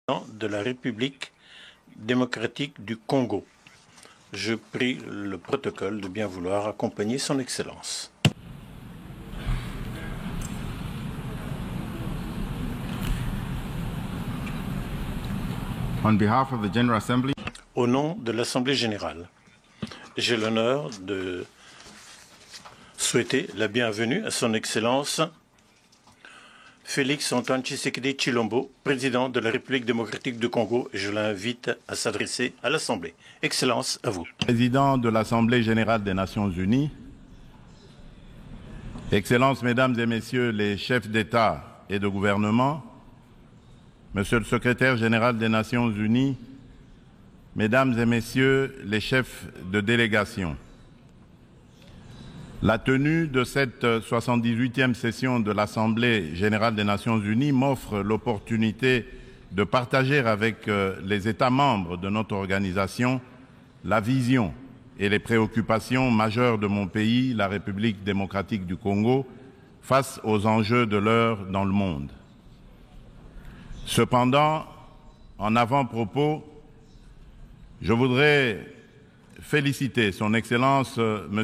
de la République démocratique du Congo. Je prie le protocole de bien vouloir accompagner son Excellence. On behalf of the General Assembly, Au nom de l'Assemblée générale, j'ai l'honneur de souhaiter la bienvenue à son Excellence Félix Antoine Tshisekedi Tshilombo, président de la République démocratique du Congo, et je l'invite à s'adresser à l'Assemblée. Excellence, à vous. Président de l'Assemblée générale des Nations unies, Excellences, Mesdames et Messieurs les chefs d'État et de gouvernement, Monsieur le secrétaire général des Nations unies, Mesdames et Messieurs les chefs de délégation, la tenue de cette 78e session de l'Assemblée générale des Nations unies m'offre l'opportunité de partager avec les États membres de notre organisation la vision et les préoccupations majeures de mon pays, la République démocratique du Congo, face aux enjeux de l'heure dans le monde. Cependant, en avant-propos, je voudrais féliciter son Excellence M.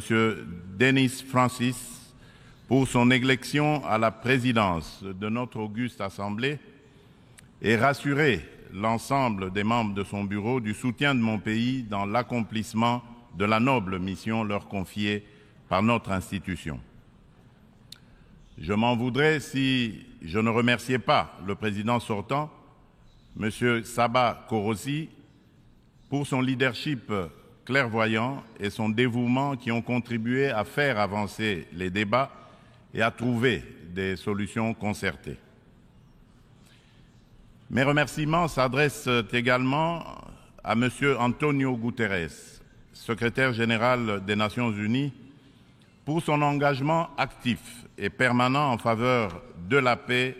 Denis Francis pour son élection à la présidence de notre auguste Assemblée et rassurer l'ensemble des membres de son bureau du soutien de mon pays dans l'accomplissement de la noble mission leur confiée par notre institution. Je m'en voudrais si je ne remerciais pas le président sortant, M. Saba Korosi, pour son leadership clairvoyant et son dévouement qui ont contribué à faire avancer les débats et à trouver des solutions concertées. Mes remerciements s'adressent également à M. Antonio Guterres, secrétaire général des Nations unies, pour son engagement actif et permanent en faveur de la paix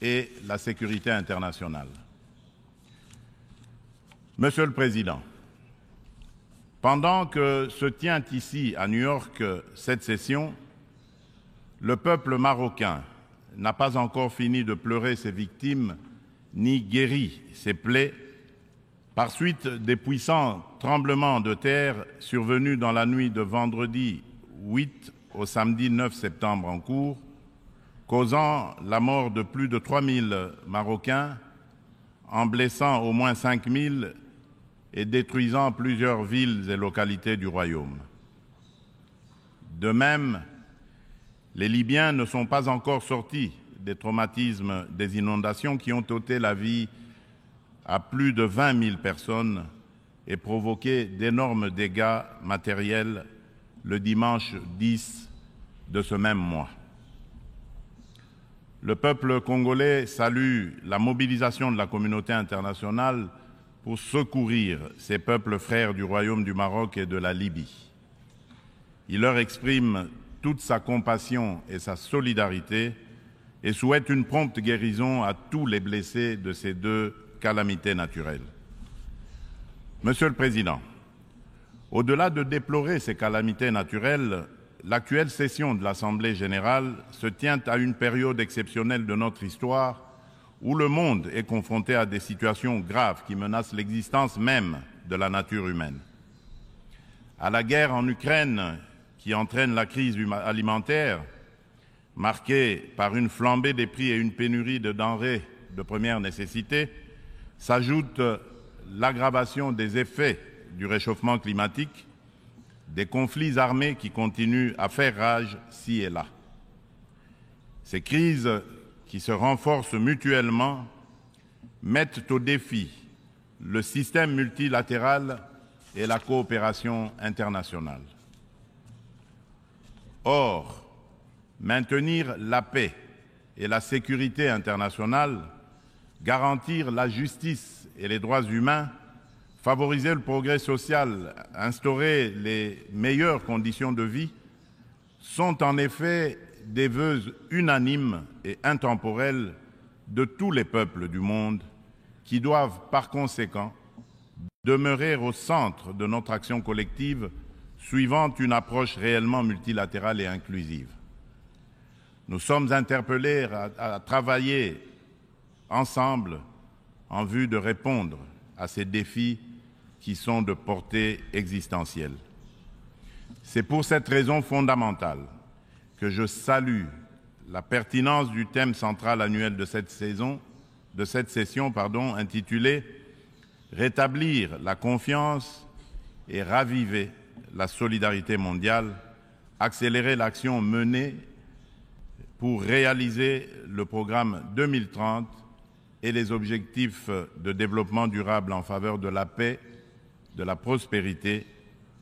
et la sécurité internationale. Monsieur le Président, pendant que se tient ici à New York cette session, le peuple marocain n'a pas encore fini de pleurer ses victimes ni guéri ses plaies par suite des puissants tremblements de terre survenus dans la nuit de vendredi 8 au samedi 9 septembre en cours, causant la mort de plus de 3000 Marocains, en blessant au moins 5000 et détruisant plusieurs villes et localités du royaume. De même, les Libyens ne sont pas encore sortis des traumatismes des inondations qui ont ôté la vie à plus de 20 000 personnes et provoqué d'énormes dégâts matériels le dimanche 10 de ce même mois. Le peuple congolais salue la mobilisation de la communauté internationale pour secourir ces peuples frères du Royaume du Maroc et de la Libye. Il leur exprime toute sa compassion et sa solidarité et souhaite une prompte guérison à tous les blessés de ces deux calamités naturelles. Monsieur le Président, au-delà de déplorer ces calamités naturelles, l'actuelle session de l'Assemblée générale se tient à une période exceptionnelle de notre histoire où le monde est confronté à des situations graves qui menacent l'existence même de la nature humaine. À la guerre en Ukraine, qui entraîne la crise alimentaire, marquée par une flambée des prix et une pénurie de denrées de première nécessité, s'ajoute l'aggravation des effets du réchauffement climatique, des conflits armés qui continuent à faire rage ci et là. Ces crises qui se renforcent mutuellement mettent au défi le système multilatéral et la coopération internationale. Or, maintenir la paix et la sécurité internationale, garantir la justice et les droits humains, favoriser le progrès social, instaurer les meilleures conditions de vie, sont en effet des vœux unanimes et intemporels de tous les peuples du monde qui doivent par conséquent demeurer au centre de notre action collective suivant une approche réellement multilatérale et inclusive. Nous sommes interpellés à travailler ensemble en vue de répondre à ces défis qui sont de portée existentielle. C'est pour cette raison fondamentale que je salue la pertinence du thème central annuel de cette session, intitulé « Rétablir la confiance et raviver la solidarité mondiale, accélérer l'action menée pour réaliser le programme 2030 et les objectifs de développement durable en faveur de la paix, de la prospérité,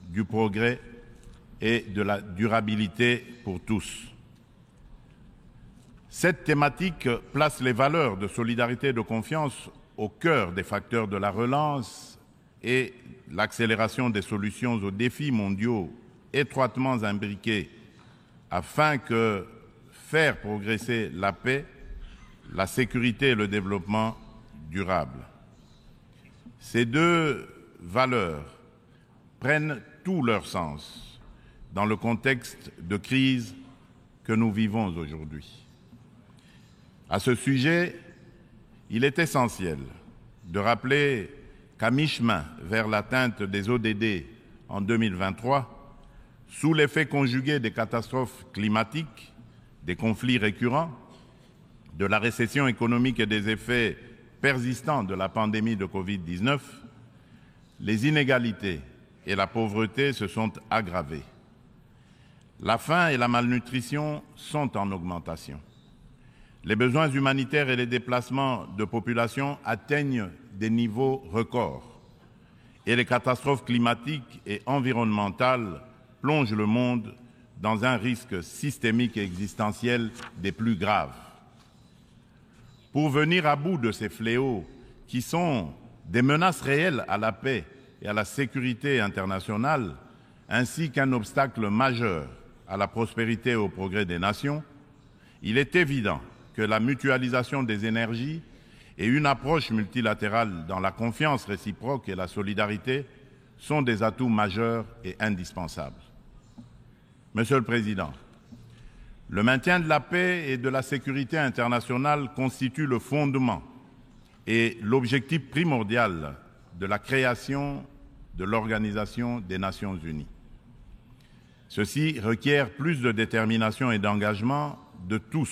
du progrès et de la durabilité pour tous. » Cette thématique place les valeurs de solidarité et de confiance au cœur des facteurs de la relance et l'accélération des solutions aux défis mondiaux étroitement imbriqués afin que faire progresser la paix, la sécurité et le développement durable. Ces deux valeurs prennent tout leur sens dans le contexte de crise que nous vivons aujourd'hui. À ce sujet, il est essentiel de rappeler qu'à mi-chemin vers l'atteinte des ODD en 2023, sous l'effet conjugué des catastrophes climatiques, des conflits récurrents, de la récession économique et des effets persistants de la pandémie de Covid-19, les inégalités et la pauvreté se sont aggravées. La faim et la malnutrition sont en augmentation. Les besoins humanitaires et les déplacements de population atteignent des niveaux records. Et les catastrophes climatiques et environnementales plongent le monde dans un risque systémique et existentiel des plus graves. Pour venir à bout de ces fléaux qui sont des menaces réelles à la paix et à la sécurité internationale, ainsi qu'un obstacle majeur à la prospérité et au progrès des nations, il est évident que la mutualisation des énergies et une approche multilatérale dans la confiance réciproque et la solidarité sont des atouts majeurs et indispensables. Monsieur le Président, le maintien de la paix et de la sécurité internationale constitue le fondement et l'objectif primordial de la création de l'Organisation des Nations Unies. Ceci requiert plus de détermination et d'engagement de tous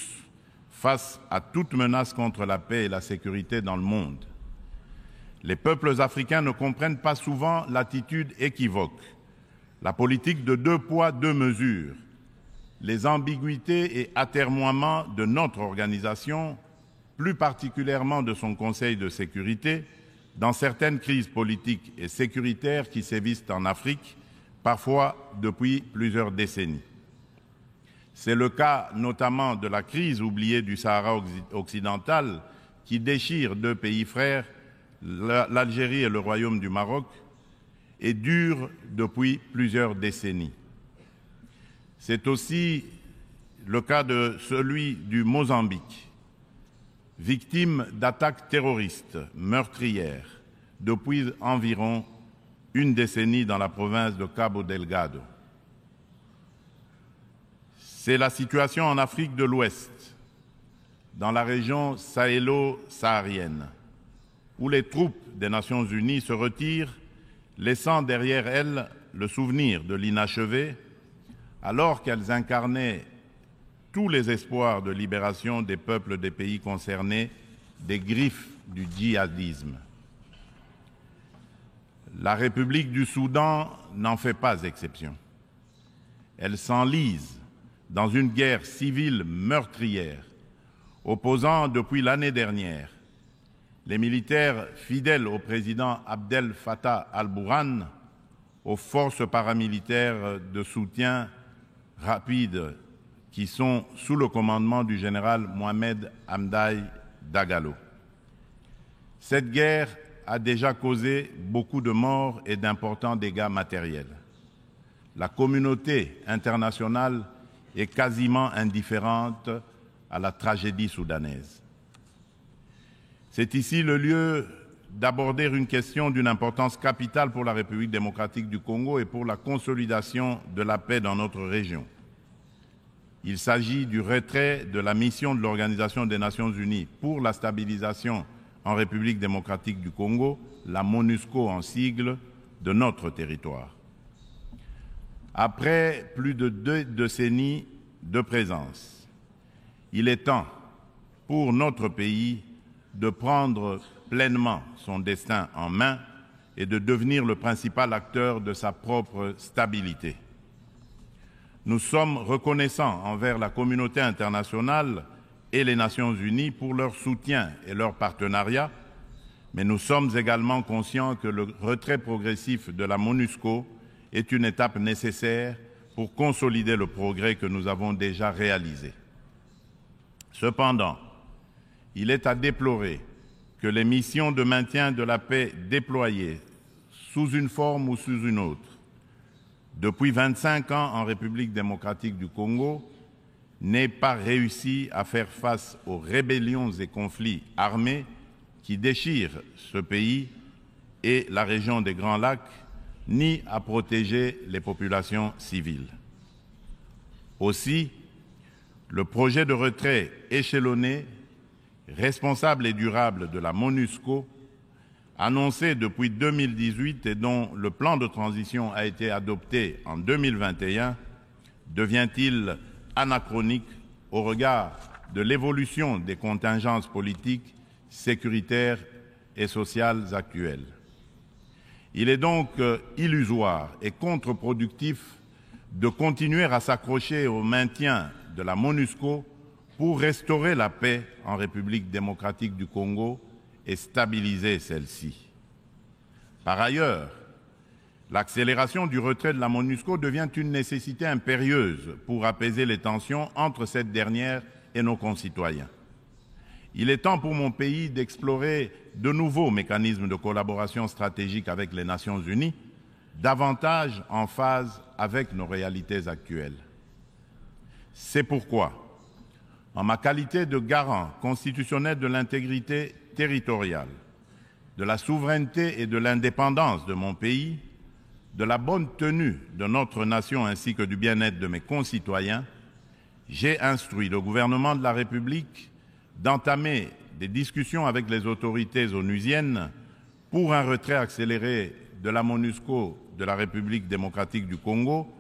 face à toute menace contre la paix et la sécurité dans le monde. Les peuples africains ne comprennent pas souvent l'attitude équivoque, la politique de 2 poids, 2 mesures, les ambiguïtés et atermoiements de notre organisation, plus particulièrement de son Conseil de sécurité, dans certaines crises politiques et sécuritaires qui sévissent en Afrique, parfois depuis plusieurs décennies. C'est le cas notamment de la crise oubliée du Sahara occidental qui déchire 2 pays frères, l'Algérie et le Royaume du Maroc, et dure depuis plusieurs décennies. C'est aussi le cas de celui du Mozambique, victime d'attaques terroristes meurtrières depuis environ une décennie dans la province de Cabo Delgado. C'est la situation en Afrique de l'Ouest, dans la région sahélo-saharienne, où les troupes des Nations Unies se retirent, laissant derrière elles le souvenir de l'inachevé, alors qu'elles incarnaient tous les espoirs de libération des peuples des pays concernés des griffes du djihadisme. La République du Soudan n'en fait pas exception. Elle s'enlise dans une guerre civile meurtrière, opposant depuis l'année dernière les militaires fidèles au président Abdel Fattah al-Burhan aux forces paramilitaires de soutien rapide qui sont sous le commandement du général Mohamed Hamdai Dagalo. Cette guerre a déjà causé beaucoup de morts et d'importants dégâts matériels. La communauté internationale est quasiment indifférente à la tragédie soudanaise. C'est ici le lieu d'aborder une question d'une importance capitale pour la République démocratique du Congo et pour la consolidation de la paix dans notre région. Il s'agit du retrait de la mission de l'Organisation des Nations Unies pour la stabilisation en République démocratique du Congo, la MONUSCO en sigle, de notre territoire. Après plus de 2 décennies de présence, il est temps pour notre pays de prendre pleinement son destin en main et de devenir le principal acteur de sa propre stabilité. Nous sommes reconnaissants envers la communauté internationale et les Nations Unies pour leur soutien et leur partenariat, mais nous sommes également conscients que le retrait progressif de la MONUSCO est une étape nécessaire pour consolider le progrès que nous avons déjà réalisé. Cependant, il est à déplorer que les missions de maintien de la paix déployées sous une forme ou sous une autre depuis 25 ans en République démocratique du Congo n'aient pas réussi à faire face aux rébellions et conflits armés qui déchirent ce pays et la région des Grands Lacs, ni à protéger les populations civiles. Aussi, le projet de retrait échelonné, responsable et durable de la MONUSCO, annoncé depuis 2018 et dont le plan de transition a été adopté en 2021, devient-il anachronique au regard de l'évolution des contingences politiques, sécuritaires et sociales actuelles. Il est donc illusoire et contre-productif de continuer à s'accrocher au maintien de la MONUSCO pour restaurer la paix en République démocratique du Congo et stabiliser celle-ci. Par ailleurs, l'accélération du retrait de la MONUSCO devient une nécessité impérieuse pour apaiser les tensions entre cette dernière et nos concitoyens. Il est temps pour mon pays d'explorer de nouveaux mécanismes de collaboration stratégique avec les Nations Unies, davantage en phase avec nos réalités actuelles. C'est pourquoi, en ma qualité de garant constitutionnel de l'intégrité territoriale, de la souveraineté et de l'indépendance de mon pays, de la bonne tenue de notre nation ainsi que du bien-être de mes concitoyens, j'ai instruit le gouvernement de la République d'entamer des discussions avec les autorités onusiennes pour un retrait accéléré de la MONUSCO de la République démocratique du Congo,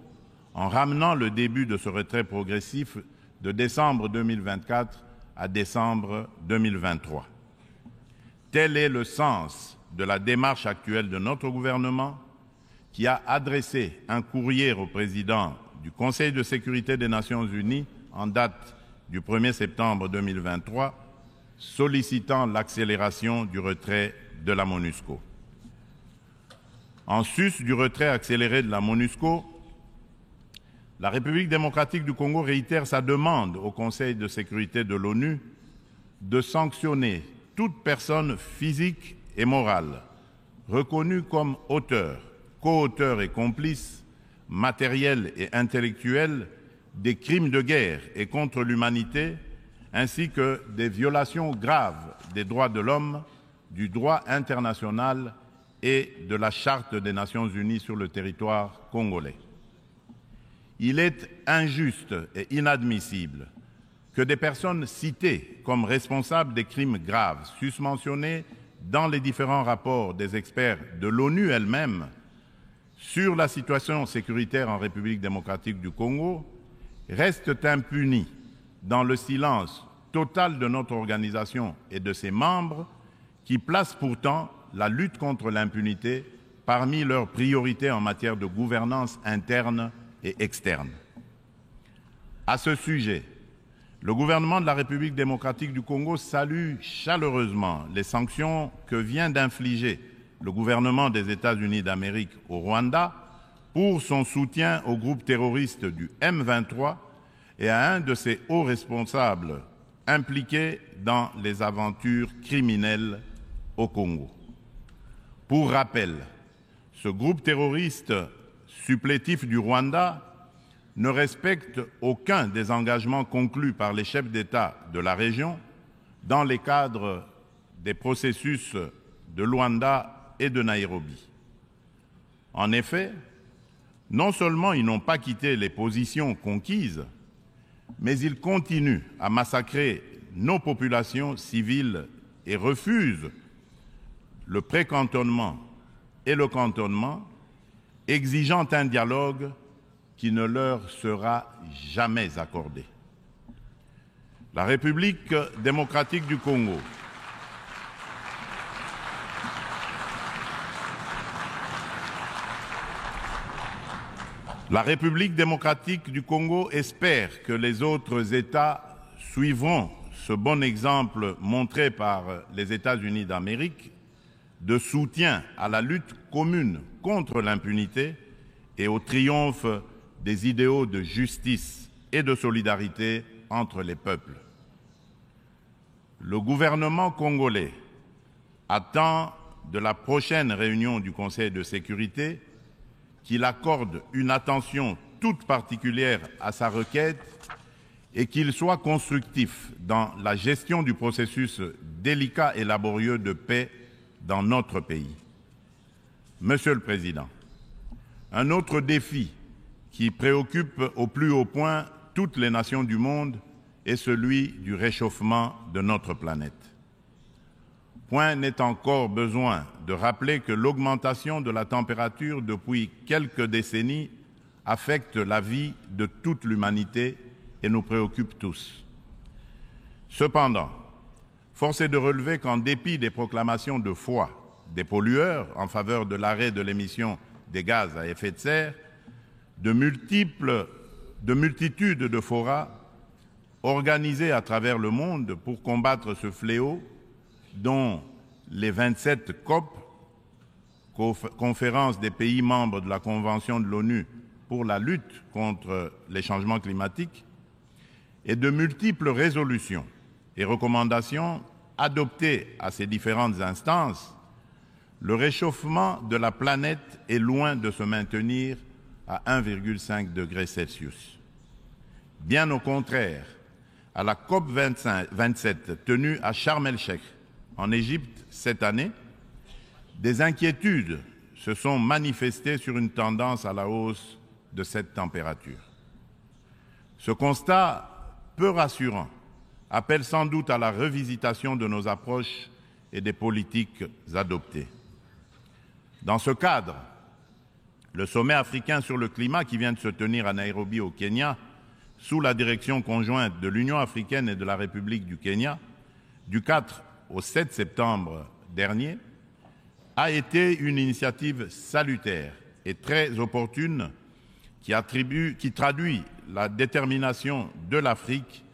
en ramenant le début de ce retrait progressif de décembre 2024 à décembre 2023. Tel est le sens de la démarche actuelle de notre gouvernement, qui a adressé un courrier au président du Conseil de sécurité des Nations Unies en date du 1er septembre 2023, sollicitant l'accélération du retrait de la MONUSCO. En sus du retrait accéléré de la MONUSCO, la République démocratique du Congo réitère sa demande au Conseil de sécurité de l'ONU de sanctionner toute personne physique et morale reconnue comme auteur, co-auteur et complice, matériel et intellectuel des crimes de guerre et contre l'humanité, ainsi que des violations graves des droits de l'homme, du droit international et de la Charte des Nations Unies sur le territoire congolais. Il est injuste et inadmissible que des personnes citées comme responsables des crimes graves susmentionnés dans les différents rapports des experts de l'ONU elle-même sur la situation sécuritaire en République démocratique du Congo restent impunis dans le silence total de notre organisation et de ses membres qui placent pourtant la lutte contre l'impunité parmi leurs priorités en matière de gouvernance interne et externe. À ce sujet, le gouvernement de la République démocratique du Congo salue chaleureusement les sanctions que vient d'infliger le gouvernement des États-Unis d'Amérique au Rwanda pour son soutien au groupe terroriste du M23 et à un de ses hauts responsables impliqués dans les aventures criminelles au Congo. Pour rappel, ce groupe terroriste supplétif du Rwanda ne respecte aucun des engagements conclus par les chefs d'État de la région dans les cadres des processus de Luanda et de Nairobi. En effet, non seulement ils n'ont pas quitté les positions conquises, mais ils continuent à massacrer nos populations civiles et refusent le précantonnement et le cantonnement, exigeant un dialogue qui ne leur sera jamais accordé. La République démocratique du Congo espère que les autres États suivront ce bon exemple montré par les États-Unis d'Amérique de soutien à la lutte commune contre l'impunité et au triomphe des idéaux de justice et de solidarité entre les peuples. Le gouvernement congolais attend de la prochaine réunion du Conseil de sécurité qu'il accorde une attention toute particulière à sa requête et qu'il soit constructif dans la gestion du processus délicat et laborieux de paix dans notre pays. Monsieur le Président, un autre défi qui préoccupe au plus haut point toutes les nations du monde est celui du réchauffement de notre planète. Point n'est encore besoin de rappeler que l'augmentation de la température depuis quelques décennies affecte la vie de toute l'humanité et nous préoccupe tous. Cependant, force est de relever qu'en dépit des proclamations de foi des pollueurs en faveur de l'arrêt de l'émission des gaz à effet de serre, de multitudes de forats organisés à travers le monde pour combattre ce fléau, dont les 27 COP, conférence des pays membres de la Convention de l'ONU pour la lutte contre les changements climatiques, et de multiples résolutions et recommandations adoptées à ces différentes instances, le réchauffement de la planète est loin de se maintenir à 1,5 degré Celsius. Bien au contraire, à la COP 27 tenue à Sharm el-Sheikh, en Égypte cette année, des inquiétudes se sont manifestées sur une tendance à la hausse de cette température. Ce constat peu rassurant appelle sans doute à la revisitation de nos approches et des politiques adoptées. Dans ce cadre, le sommet africain sur le climat qui vient de se tenir à Nairobi au Kenya, sous la direction conjointe de l'Union africaine et de la République du Kenya, du 4 au 7 septembre dernier, a été une initiative salutaire et très opportune qui traduit la détermination de l'Afrique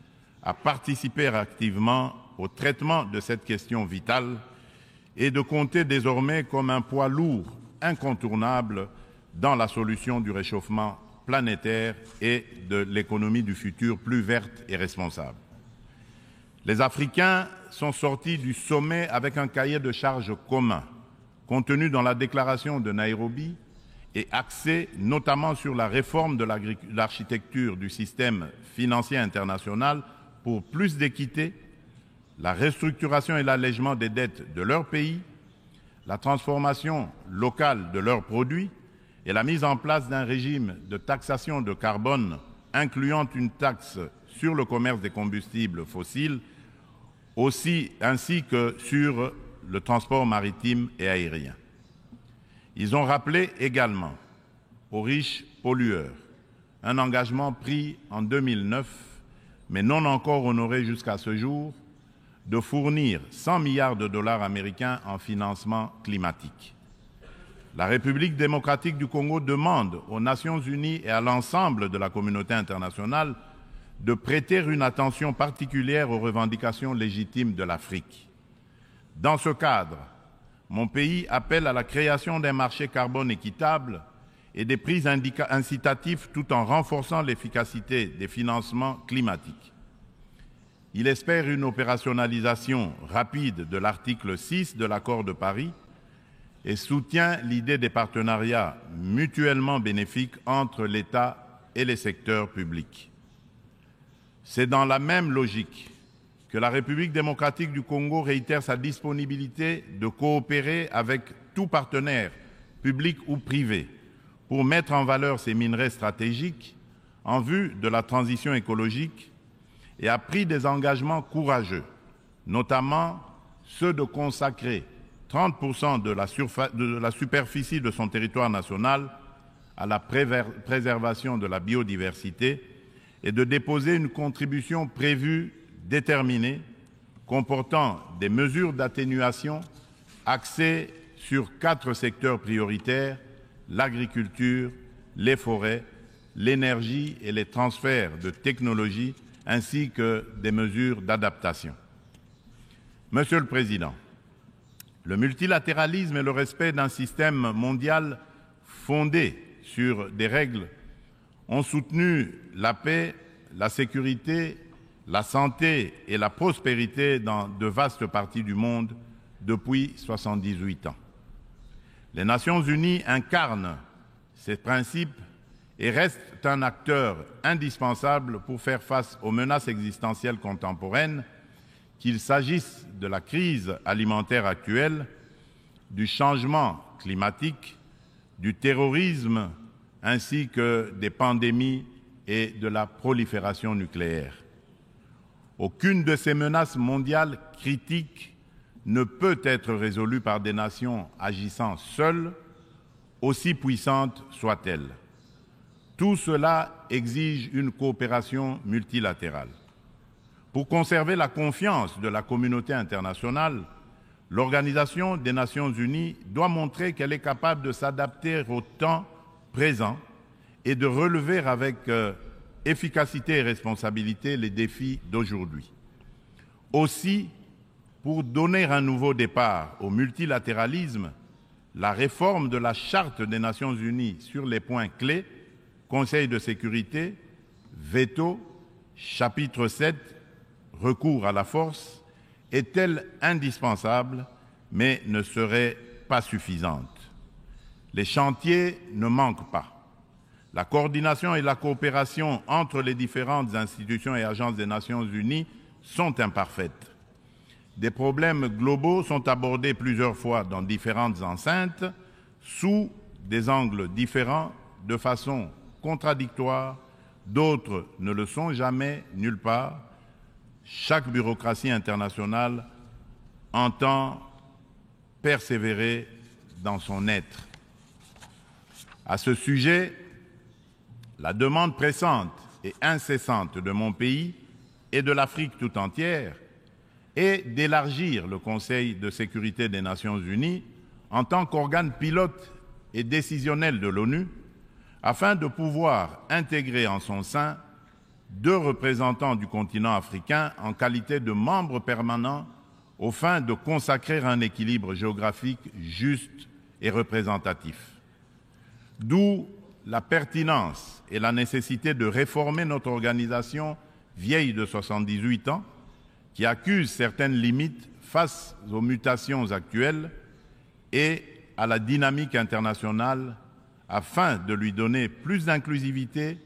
à participer activement au traitement de cette question vitale et de compter désormais comme un poids lourd incontournable dans la solution du réchauffement planétaire et de l'économie du futur plus verte et responsable. Les Africains sont sortis du sommet avec un cahier de charges commun, contenu dans la déclaration de Nairobi et axé notamment sur la réforme de l'architecture du système financier international pour plus d'équité, la restructuration et l'allègement des dettes de leur pays, la transformation locale de leurs produits et la mise en place d'un régime de taxation de carbone incluant une taxe sur le commerce des combustibles fossiles, ainsi que sur le transport maritime et aérien. Ils ont rappelé également aux riches pollueurs un engagement pris en 2009, mais non encore honoré jusqu'à ce jour, de fournir 100 milliards de dollars américains en financement climatique. La République démocratique du Congo demande aux Nations unies et à l'ensemble de la communauté internationale de prêter une attention particulière aux revendications légitimes de l'Afrique. Dans ce cadre, mon pays appelle à la création d'un marché carbone équitable et des prix incitatifs tout en renforçant l'efficacité des financements climatiques. Il espère une opérationnalisation rapide de l'article 6 de l'accord de Paris et soutient l'idée des partenariats mutuellement bénéfiques entre l'État et les secteurs publics. C'est dans la même logique que la République démocratique du Congo réitère sa disponibilité de coopérer avec tout partenaire, public ou privé, pour mettre en valeur ces minerais stratégiques en vue de la transition écologique et a pris des engagements courageux, notamment ceux de consacrer 30% de la superficie de son territoire national à la préservation de la biodiversité et de déposer une contribution prévue déterminée comportant des mesures d'atténuation axées sur 4 secteurs prioritaires: l'agriculture, les forêts, l'énergie et les transferts de technologies, ainsi que des mesures d'adaptation. Monsieur le Président, le multilatéralisme et le respect d'un système mondial fondé sur des règles ont soutenu la paix, la sécurité, la santé et la prospérité dans de vastes parties du monde depuis 78 ans. Les Nations Unies incarnent ces principes et restent un acteur indispensable pour faire face aux menaces existentielles contemporaines, qu'il s'agisse de la crise alimentaire actuelle, du changement climatique, du terrorisme, ainsi que des pandémies et de la prolifération nucléaire. Aucune de ces menaces mondiales critiques ne peut être résolue par des nations agissant seules, aussi puissantes soient-elles. Tout cela exige une coopération multilatérale. Pour conserver la confiance de la communauté internationale, l'Organisation des Nations Unies doit montrer qu'elle est capable de s'adapter au temps présent et de relever avec efficacité et responsabilité les défis d'aujourd'hui. Aussi, pour donner un nouveau départ au multilatéralisme, la réforme de la Charte des Nations Unies sur les points clés, Conseil de sécurité, veto, chapitre 7, recours à la force, est-elle indispensable, mais ne serait pas suffisante. Les chantiers ne manquent pas. La coordination et la coopération entre les différentes institutions et agences des Nations Unies sont imparfaites. Des problèmes globaux sont abordés plusieurs fois dans différentes enceintes, sous des angles différents, de façon contradictoire, d'autres ne le sont jamais, nulle part. Chaque bureaucratie internationale entend persévérer dans son être. À ce sujet, la demande pressante et incessante de mon pays et de l'Afrique tout entière est d'élargir le Conseil de sécurité des Nations Unies en tant qu'organe pilote et décisionnel de l'ONU, afin de pouvoir intégrer en son sein 2 représentants du continent africain en qualité de membres permanents aux fins de consacrer un équilibre géographique juste et représentatif. D'où la pertinence et la nécessité de réformer notre organisation vieille de 78 ans, qui accuse certaines limites face aux mutations actuelles et à la dynamique internationale, afin de lui donner plus d'inclusivité,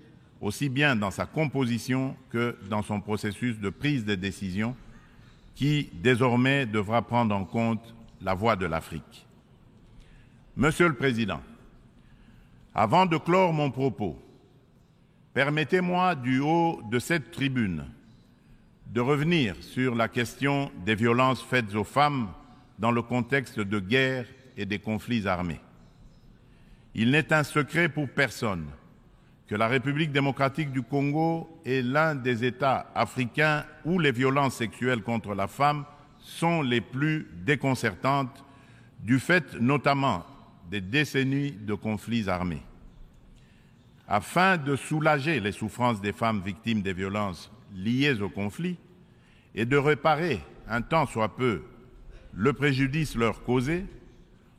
aussi bien dans sa composition que dans son processus de prise de décision, qui désormais devra prendre en compte la voix de l'Afrique. Monsieur le Président, avant de clore mon propos, permettez-moi du haut de cette tribune de revenir sur la question des violences faites aux femmes dans le contexte de guerre et des conflits armés. Il n'est un secret pour personne que la République démocratique du Congo est l'un des États africains où les violences sexuelles contre la femme sont les plus déconcertantes, du fait notamment des décennies de conflits armés. Afin de soulager les souffrances des femmes victimes des violences liées au conflit et de réparer un tant soit peu le préjudice leur causé,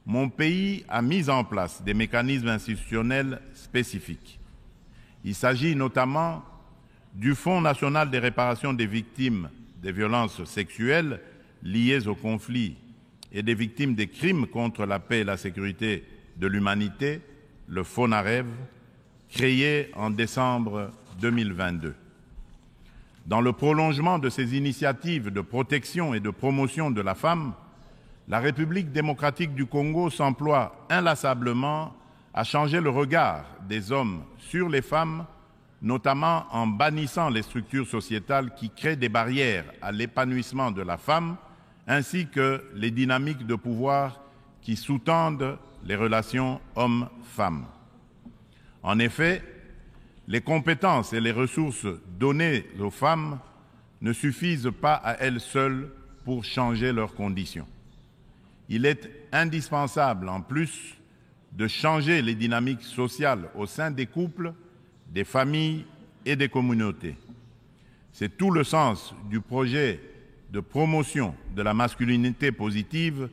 mon pays a mis en place des mécanismes institutionnels spécifiques. Il s'agit notamment du Fonds national des réparations des victimes des violences sexuelles liées au conflit et des victimes des crimes contre la paix et la sécurité de l'humanité, le FONAREV, créé en décembre 2022. Dans le prolongement de ces initiatives de protection et de promotion de la femme, la République démocratique du Congo s'emploie inlassablement à changer le regard des hommes sur les femmes, notamment en bannissant les structures sociétales qui créent des barrières à l'épanouissement de la femme, ainsi que les dynamiques de pouvoir qui sous-tendent les relations hommes-femmes. En effet, les compétences et les ressources données aux femmes ne suffisent pas à elles seules pour changer leurs conditions. Il est indispensable, en plus, de changer les dynamiques sociales au sein des couples, des familles et des communautés. C'est tout le sens du projet de promotion de la masculinité positive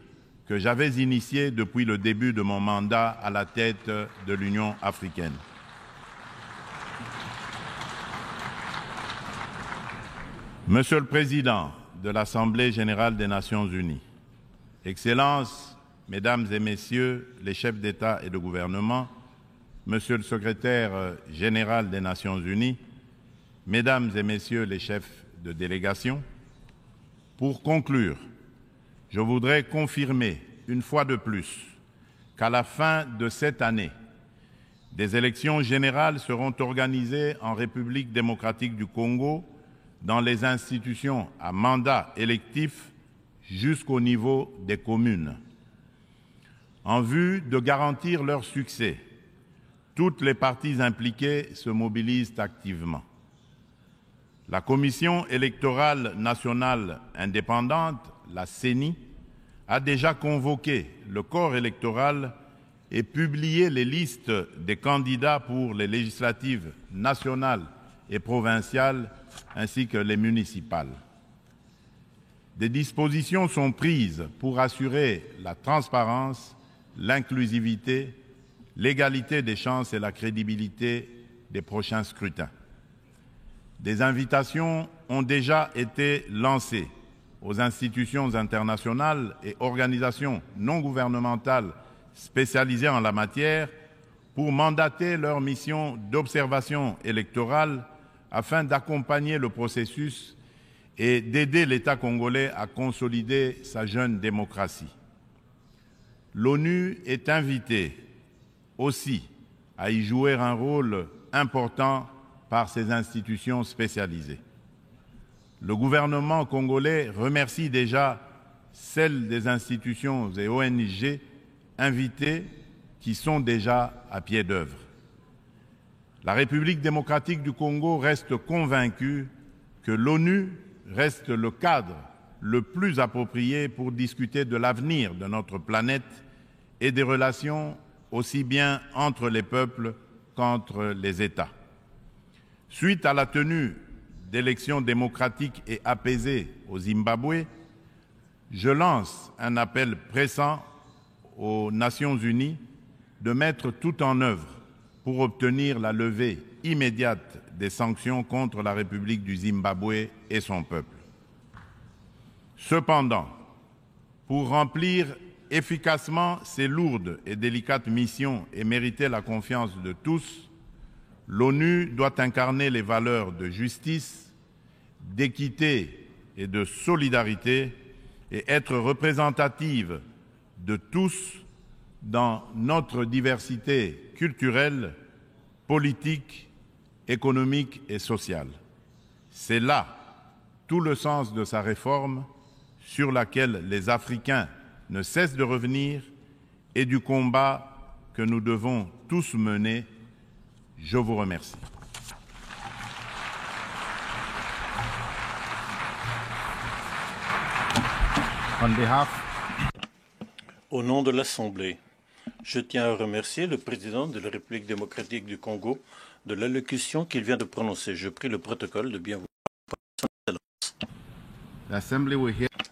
que j'avais initié depuis le début de mon mandat à la tête de l'Union africaine. Monsieur le Président de l'Assemblée générale des Nations unies, Excellences, Mesdames et Messieurs les chefs d'État et de gouvernement, Monsieur le Secrétaire général des Nations unies, Mesdames et Messieurs les chefs de délégation, pour conclure, je voudrais confirmer une fois de plus qu'à la fin de cette année, des élections générales seront organisées en République démocratique du Congo dans les institutions à mandat électif jusqu'au niveau des communes. En vue de garantir leur succès, toutes les parties impliquées se mobilisent activement. La Commission électorale nationale indépendante, la CENI, a déjà convoqué le corps électoral et publié les listes des candidats pour les législatives nationales et provinciales ainsi que les municipales. Des dispositions sont prises pour assurer la transparence, l'inclusivité, l'égalité des chances et la crédibilité des prochains scrutins. Des invitations ont déjà été lancées aux institutions internationales et organisations non gouvernementales spécialisées en la matière pour mandater leur mission d'observation électorale afin d'accompagner le processus et d'aider l'État congolais à consolider sa jeune démocratie. L'ONU est invitée aussi à y jouer un rôle important par ses institutions spécialisées. Le gouvernement congolais remercie déjà celles des institutions et ONG invitées qui sont déjà à pied d'œuvre. La République démocratique du Congo reste convaincue que l'ONU reste le cadre le plus approprié pour discuter de l'avenir de notre planète et des relations aussi bien entre les peuples qu'entre les États. Suite à la tenue d'élections démocratiques et apaisées au Zimbabwe, je lance un appel pressant aux Nations unies de mettre tout en œuvre pour obtenir la levée immédiate des sanctions contre la République du Zimbabwe et son peuple. Cependant, pour remplir efficacement ces lourdes et délicates missions et mériter la confiance de tous, l'ONU doit incarner les valeurs de justice, d'équité et de solidarité et être représentative de tous dans notre diversité culturelle, politique, économique et sociale. C'est là tout le sens de sa réforme sur laquelle les Africains ne cessent de revenir et du combat que nous devons tous mener. Je vous remercie. Au nom de l'Assemblée, je tiens à remercier le président de la République démocratique du Congo de l'allocution qu'il vient de prononcer. Je prie le protocole de bien vouloir.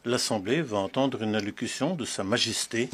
L'Assemblée va entendre une allocution de Sa Majesté